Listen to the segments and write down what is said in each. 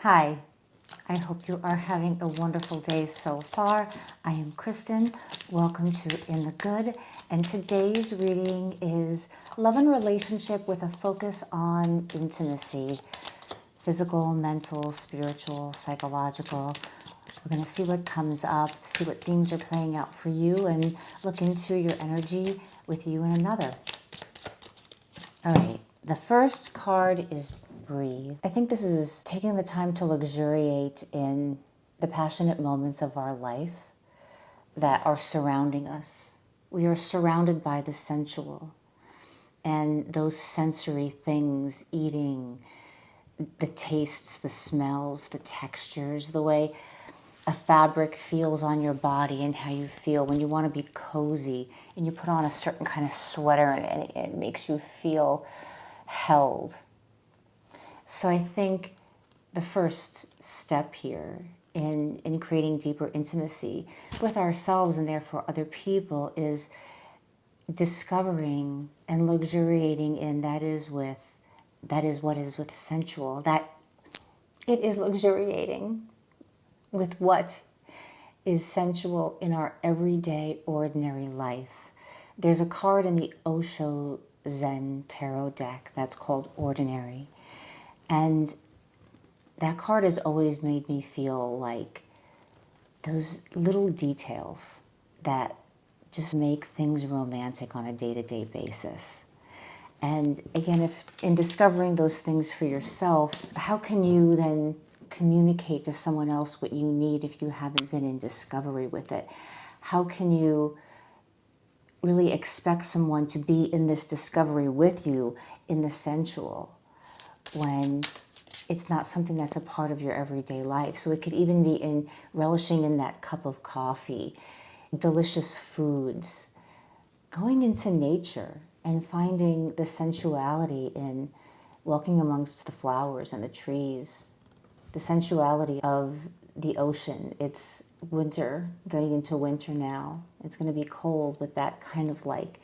Hi, I hope you are having a wonderful day so far. I am Kristen. Welcome to In the Good. And today's reading is Love and Relationship with a focus on intimacy. Physical, mental, spiritual, psychological. We're going to see what comes up, see what themes are playing out for you, and look into your energy with you and another. All right, the first card is Breathe. I think this is taking the time to luxuriate in the passionate moments of our life that are surrounding us. We are surrounded by the sensual and those sensory things, eating, the tastes, the smells, the textures, the way a fabric feels on your body and how you feel when you want to be cozy and you put on a certain kind of sweater and it makes you feel held. So I think the first step here in creating deeper intimacy with ourselves and therefore other people is discovering and luxuriating in that is what is with sensual, that it is luxuriating with what is sensual in our everyday ordinary life. There's a card in the Osho Zen tarot deck that's called Ordinary. And that card has always made me feel like those little details that just make things romantic on a day-to-day basis. And again, if in discovering those things for yourself, how can you then communicate to someone else what you need if you haven't been in discovery with it? How can you really expect someone to be in this discovery with you in the sensual when it's not something that's a part of your everyday life? So it could even be in relishing in that cup of coffee, delicious foods, going into nature and finding the sensuality in walking amongst the flowers and the trees, the sensuality of the ocean. It's winter, getting into winter now. It's going to be cold, with that kind of like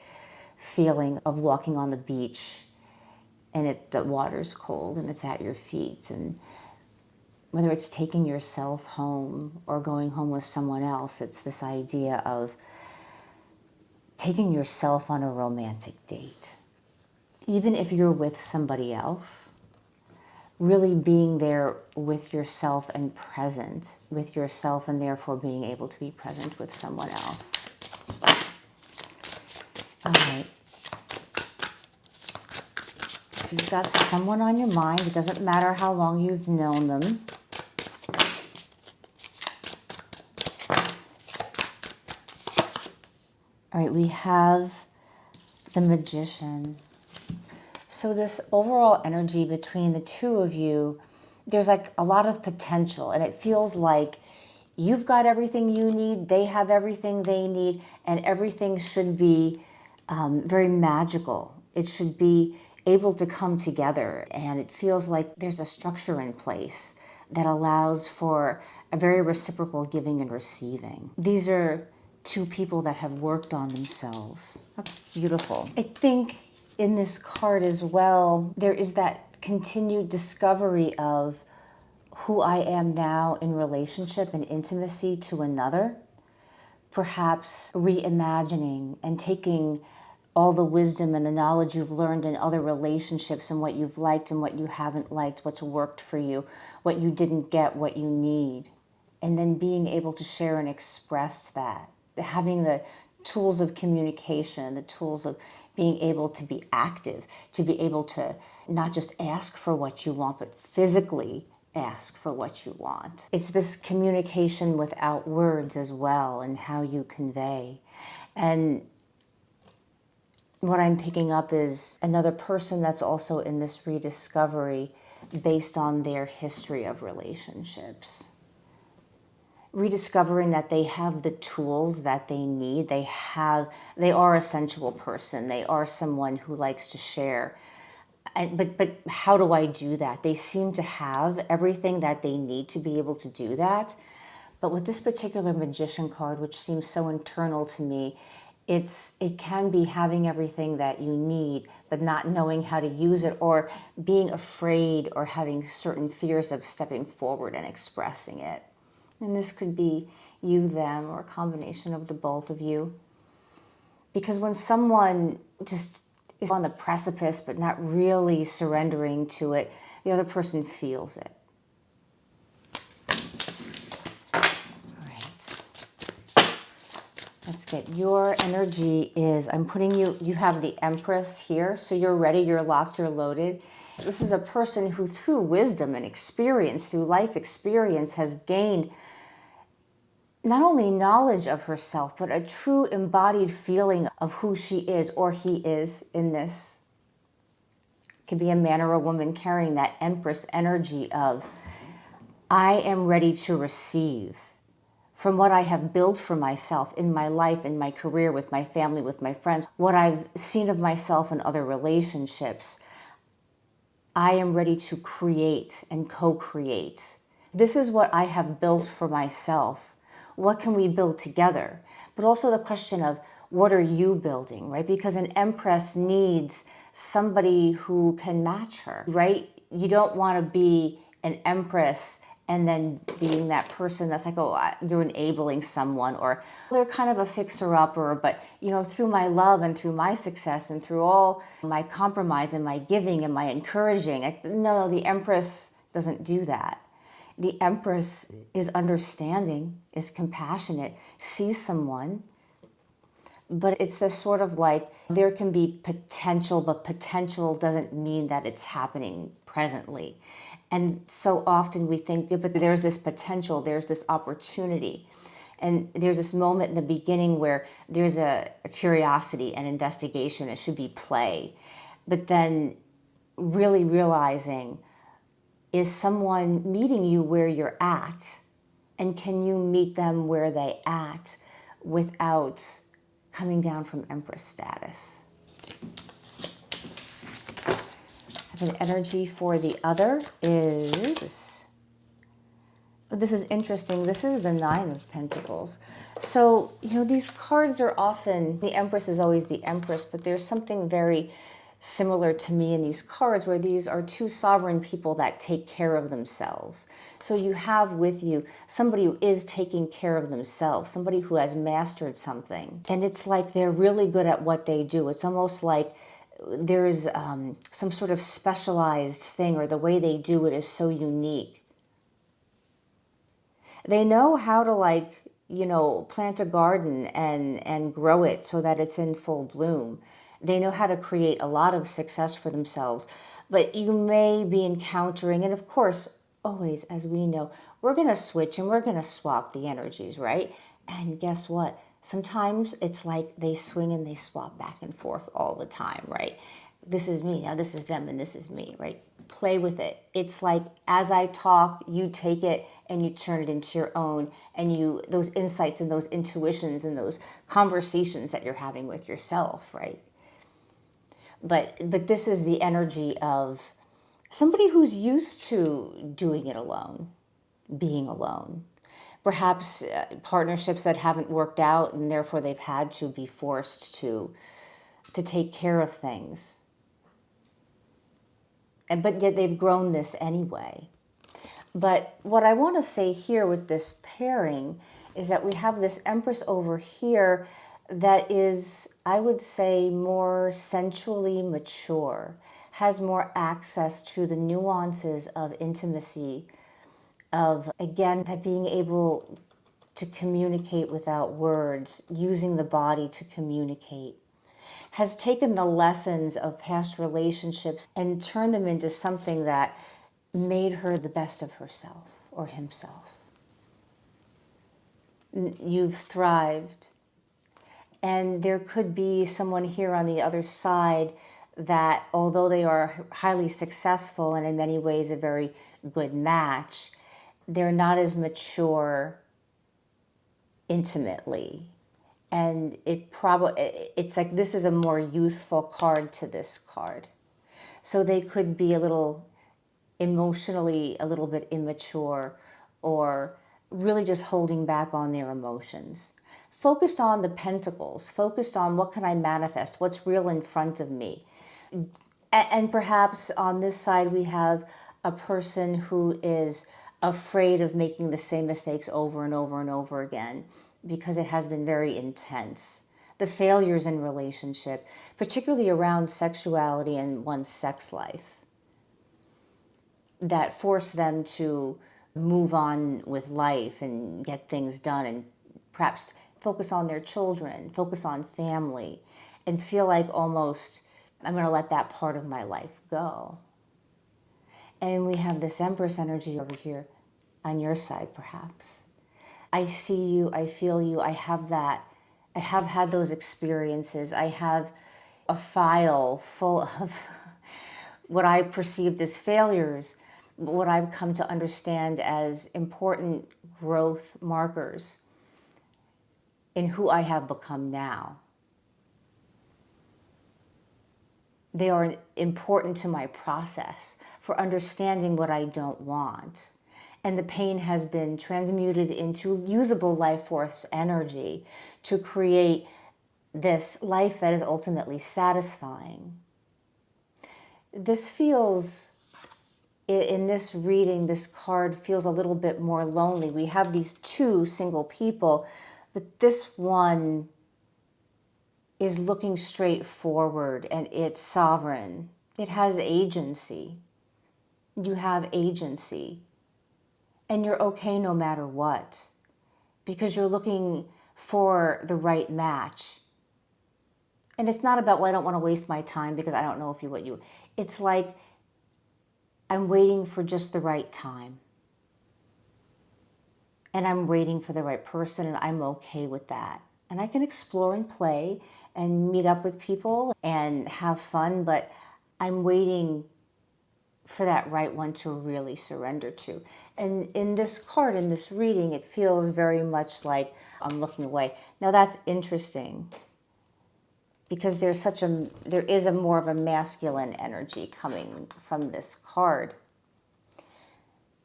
feeling of walking on the beach and the water's cold and it's at your feet. And whether it's taking yourself home or going home with someone else, it's this idea of taking yourself on a romantic date. Even if you're with somebody else, really being there with yourself and present with yourself, and therefore being able to be present with someone else. All right. You've got someone on your mind. It doesn't matter how long you've known them. All right, we have the Magician. So this overall energy between the two of you, there's like a lot of potential, and it feels like you've got everything you need, they have everything they need, and everything should be very magical. It should be able to come together, and it feels like there's a structure in place that allows for a very reciprocal giving and receiving. These are two people that have worked on themselves. That's beautiful. I think in this card as well, there is that continued discovery of who I am now in relationship and intimacy to another. Perhaps reimagining and taking all the wisdom and the knowledge you've learned in other relationships and what you've liked and what you haven't liked, what's worked for you, what you didn't get, what you need. And then being able to share and express that. Having the tools of communication, the tools of being able to be active, to be able to not just ask for what you want, but physically ask for what you want. It's this communication without words as well, and how you convey. And what I'm picking up is another person that's also in this rediscovery based on their history of relationships. Rediscovering that they have the tools that they need. They are a sensual person. They are someone who likes to share. But how do I do that? They seem to have everything that they need to be able to do that. But with this particular Magician card, which seems so internal to me, it can be having everything that you need, but not knowing how to use it, or being afraid or having certain fears of stepping forward and expressing it. And this could be you, them, or a combination of the both of you. Because when someone just is on the precipice but not really surrendering to it, the other person feels it. All right. Let's get your energy is, I'm putting you have the Empress here, so you're ready, you're locked, you're loaded. This is a person who through wisdom and experience, through life experience, has gained not only knowledge of herself, but a true embodied feeling of who she is or he is in this. It could be a man or a woman carrying that Empress energy of, I am ready to receive from what I have built for myself in my life, in my career, with my family, with my friends, what I've seen of myself in other relationships. I am ready to create and co-create. This is what I have built for myself. What can we build together? But also the question of, what are you building, right? Because an Empress needs somebody who can match her, right? You don't want to be an Empress and then being that person that's like, oh, you're enabling someone, or they're kind of a fixer-upper, but through my love and through my success and through all my compromise and my giving and my encouraging. No, the Empress doesn't do that. The Empress is understanding, is compassionate, sees someone, but it's this sort of like, there can be potential, but potential doesn't mean that it's happening presently. And so often we think, but there's this potential, there's this opportunity. And there's this moment in the beginning where there's a curiosity and investigation, it should be play. But then really realizing, is someone meeting you where you're at? And can you meet them where they at without coming down from Empress status? An energy for the other is, this is interesting, this is the Nine of Pentacles. So, these cards are often, the Empress is always the Empress, but there's something very similar to me in these cards where these are two sovereign people that take care of themselves. So you have with you somebody who is taking care of themselves, somebody who has mastered something. And it's like they're really good at what they do. It's almost like there's some sort of specialized thing, or the way they do it is so unique. They know how to plant a garden and grow it so that it's in full bloom. They know how to create a lot of success for themselves. But you may be encountering, and of course, always, as we know, we're going to switch and we're going to swap the energies, right? And guess what? Sometimes it's like they swing and they swap back and forth all the time, right? This is me, now this is them, and this is me, right? Play with it. It's like, as I talk, you take it and you turn it into your own, and those insights and those intuitions and those conversations that you're having with yourself, right? But this is the energy of somebody who's used to doing it alone, being alone. Perhaps partnerships that haven't worked out, and therefore they've had to be forced to take care of things. But yet they've grown this anyway. But what I want to say here with this pairing is that we have this Empress over here that is, I would say, more sensually mature, has more access to the nuances of intimacy, of, again, that being able to communicate without words, using the body to communicate, has taken the lessons of past relationships and turned them into something that made her the best of herself or himself. You've thrived. And there could be someone here on the other side that, although they are highly successful and in many ways a very good match, they're not as mature intimately. And it's like, this is a more youthful card to this card. So they could be a little emotionally a little bit immature, or really just holding back on their emotions. focused on the pentacles, focused on what can I manifest, what's real in front of me. And perhaps on this side, we have a person who is afraid of making the same mistakes over and over and over again because it has been very intense. The failures in relationship, particularly around sexuality and one's sex life, that force them to move on with life and get things done and perhaps focus on their children, focus on family, and feel like almost I'm going to let that part of my life go. And we have this Empress energy over here on your side, perhaps. I see you, I feel you, I have that. I have had those experiences. I have a file full of what I perceived as failures, what I've come to understand as important growth markers in who I have become now. They are important to my process for understanding what I don't want. And the pain has been transmuted into usable life force energy to create this life that is ultimately satisfying. This feels, in this reading, this card feels a little bit more lonely. We have these two single people, but this one is looking straight forward and it's sovereign. It has agency. You have agency. And you're okay no matter what, because you're looking for the right match. And it's not about, well, I don't want to waste my time because I don't know if you what you. It's like I'm waiting for just the right time. And I'm waiting for the right person, and I'm okay with that. And I can explore and play and meet up with people and have fun, but I'm waiting for that right one to really surrender to. And in this card, in this reading, it feels very much like I'm looking away. Now that's interesting because there is a more of a masculine energy coming from this card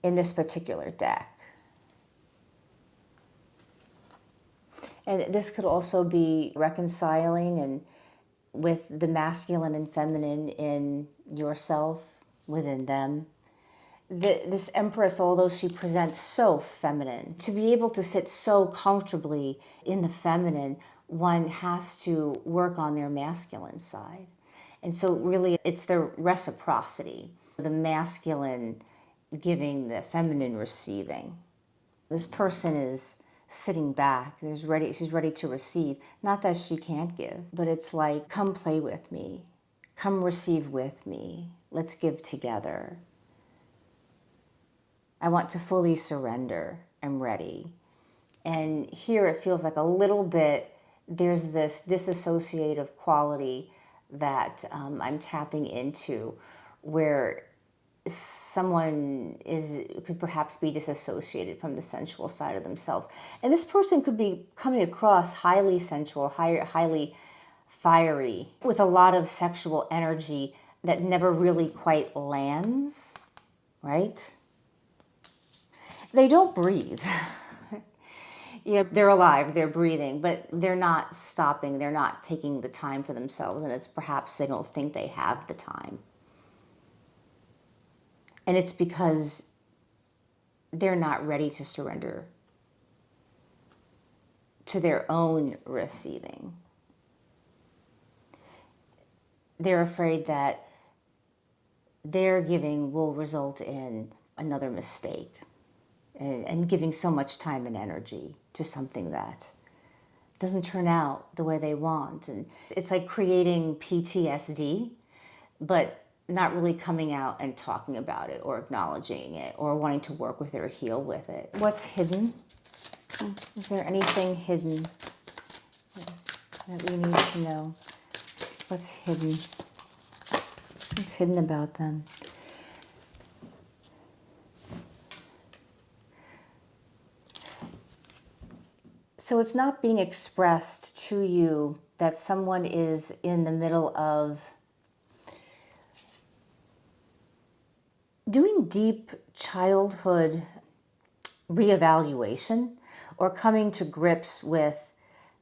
in this particular deck. And this could also be reconciling and with the masculine and feminine in yourself, within them. This Empress, although she presents so feminine, to be able to sit so comfortably in the feminine, one has to work on their masculine side. And so really it's the reciprocity, the masculine giving, the feminine receiving. This person is sitting back, she's ready to receive. Not that she can't give, but it's like, come play with me, come receive with me, let's give together. I want to fully surrender, I'm ready. And here it feels like a little bit, there's this disassociative quality that I'm tapping into, where someone could perhaps be disassociated from the sensual side of themselves. And this person could be coming across highly sensual, highly fiery, with a lot of sexual energy that never really quite lands, right? They don't breathe. They're alive, they're breathing, but they're not stopping, they're not taking the time for themselves, and it's perhaps they don't think they have the time. And it's because they're not ready to surrender to their own receiving. They're afraid that their giving will result in another mistake and giving so much time and energy to something that doesn't turn out the way they want. And it's like creating PTSD, but not really coming out and talking about it or acknowledging it or wanting to work with it or heal with it. What's hidden? Is there anything hidden that we need to know? What's hidden? What's hidden about them? So it's not being expressed to you that someone is in the middle of doing deep childhood reevaluation or coming to grips with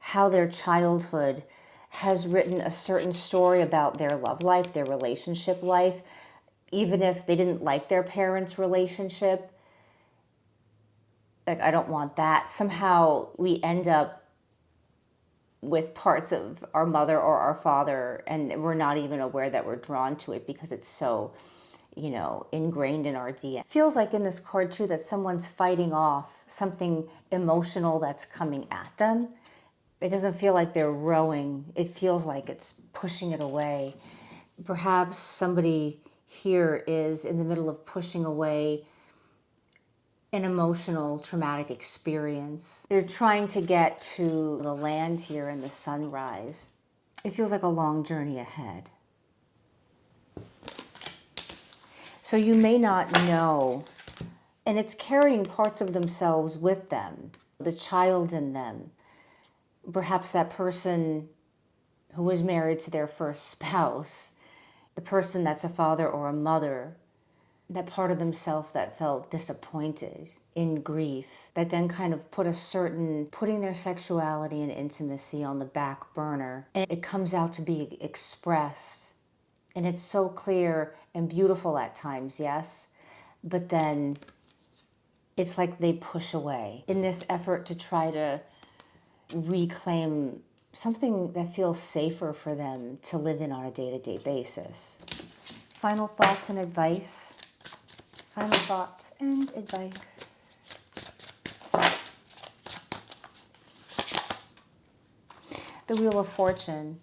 how their childhood has written a certain story about their love life, their relationship life, even if they didn't like their parents' relationship. Like, I don't want that. Somehow we end up with parts of our mother or our father, and we're not even aware that we're drawn to it because it's so, ingrained in our DNA. It feels like in this card too that someone's fighting off something emotional that's coming at them. It doesn't feel like they're rowing. It feels like it's pushing it away. Perhaps somebody here is in the middle of pushing away an emotional, traumatic experience. They're trying to get to the land here in the sunrise. It feels like a long journey ahead. So you may not know, and it's carrying parts of themselves with them, the child in them. Perhaps that person who was married to their first spouse, the person that's a father or a mother, that part of themselves that felt disappointed, in grief, that then kind of putting their sexuality and intimacy on the back burner. And it comes out to be expressed. And it's so clear and beautiful at times, yes? But then it's like they push away in this effort to try to reclaim something that feels safer for them to live in on a day-to-day basis. Final thoughts and advice. Final thoughts and advice. The Wheel of Fortune.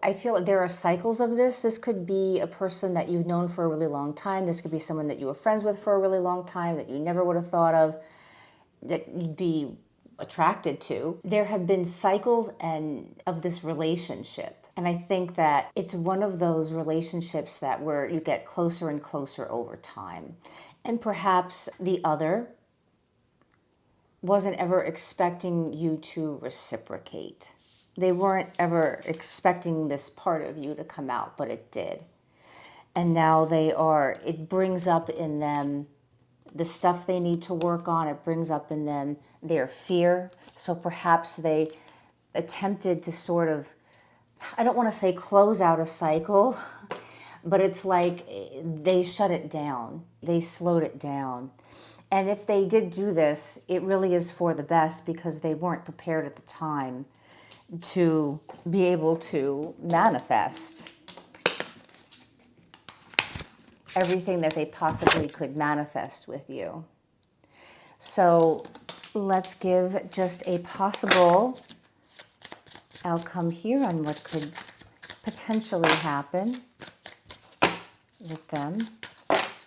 I feel like there are cycles of this. This could be a person that you've known for a really long time. This could be someone that you were friends with for a really long time that you never would have thought of, that you'd be attracted to. There have been cycles of this relationship. And I think that it's one of those relationships that where you get closer and closer over time. And perhaps the other wasn't ever expecting you to reciprocate. They weren't ever expecting this part of you to come out, but it did. And now it brings up in them the stuff they need to work on. It brings up in them their fear. So perhaps they attempted to sort of, I don't want to say close out a cycle, but it's like they shut it down. They slowed it down. And if they did do this, it really is for the best because they weren't prepared at the time to be able to manifest everything that they possibly could manifest with you. So let's give just a possible outcome here on what could potentially happen with them.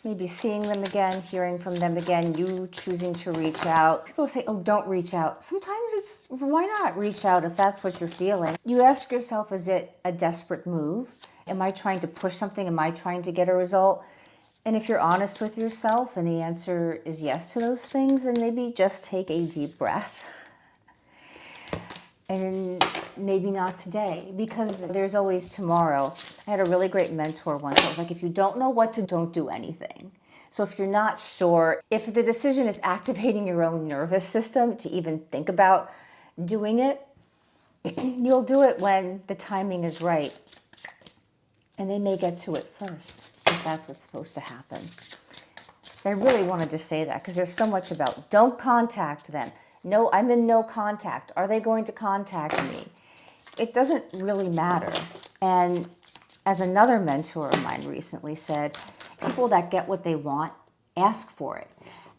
Maybe seeing them again, hearing from them again, you choosing to reach out. People say, oh, don't reach out. Sometimes why not reach out if that's what you're feeling? You ask yourself, is it a desperate move? Am I trying to push something? Am I trying to get a result? And if you're honest with yourself and the answer is yes to those things, then maybe just take a deep breath. And maybe not today, because there's always tomorrow. I had a really great mentor once. I was like, if you don't know what to do, don't do anything. So if you're not sure, if the decision is activating your own nervous system to even think about doing it, you'll do it when the timing is right. And they may get to it first, if that's what's supposed to happen. I really wanted to say that because there's so much about don't contact them. No, I'm in no contact. Are they going to contact me? It doesn't really matter. And as another mentor of mine recently said, people that get what they want, ask for it.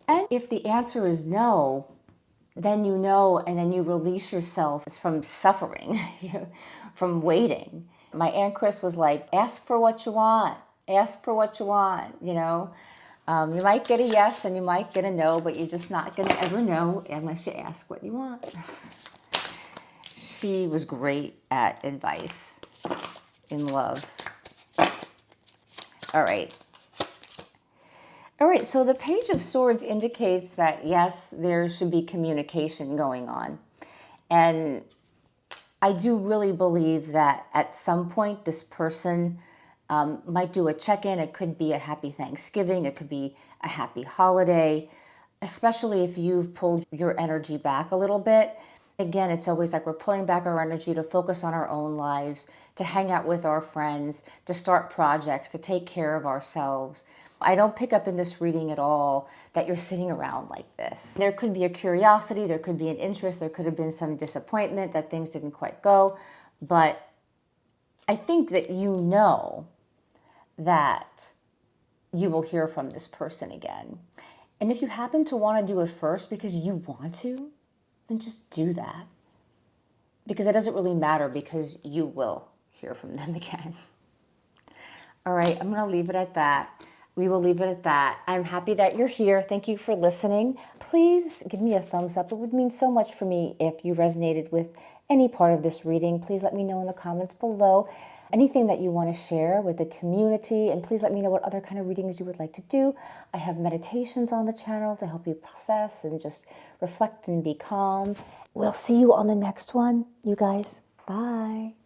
And if the answer is no, then you know, and then you release yourself from suffering, from waiting. My Aunt Chris was like, ask for what you want. Ask for what you want, You might get a yes and you might get a no, but you're just not going to ever know unless you ask what you want. She was great at advice in love. All right. So the Page of Swords indicates that, yes, there should be communication going on. And I do really believe that at some point this person might do a check-in. It could be a happy Thanksgiving. It could be a happy holiday, especially if you've pulled your energy back a little bit. Again, it's always like we're pulling back our energy to focus on our own lives, to hang out with our friends, to start projects, to take care of ourselves. I don't pick up in this reading at all that you're sitting around like this. There could be a curiosity, there could be an interest, there could have been some disappointment that things didn't quite go, but I think that you know that you will hear from this person again. And if you happen to want to do it first because you want to, then just do that. Because it doesn't really matter, because you will hear from them again. All right, I'm going to leave it at that. We will leave it at that. I'm happy that you're here. Thank you for listening. Please give me a thumbs up. It would mean so much for me if you resonated with any part of this reading. Please let me know in the comments below anything that you want to share with the community, and please let me know what other kind of readings you would like to do. I have meditations on the channel to help you process and just reflect and be calm. We'll see you on the next one, you guys. Bye.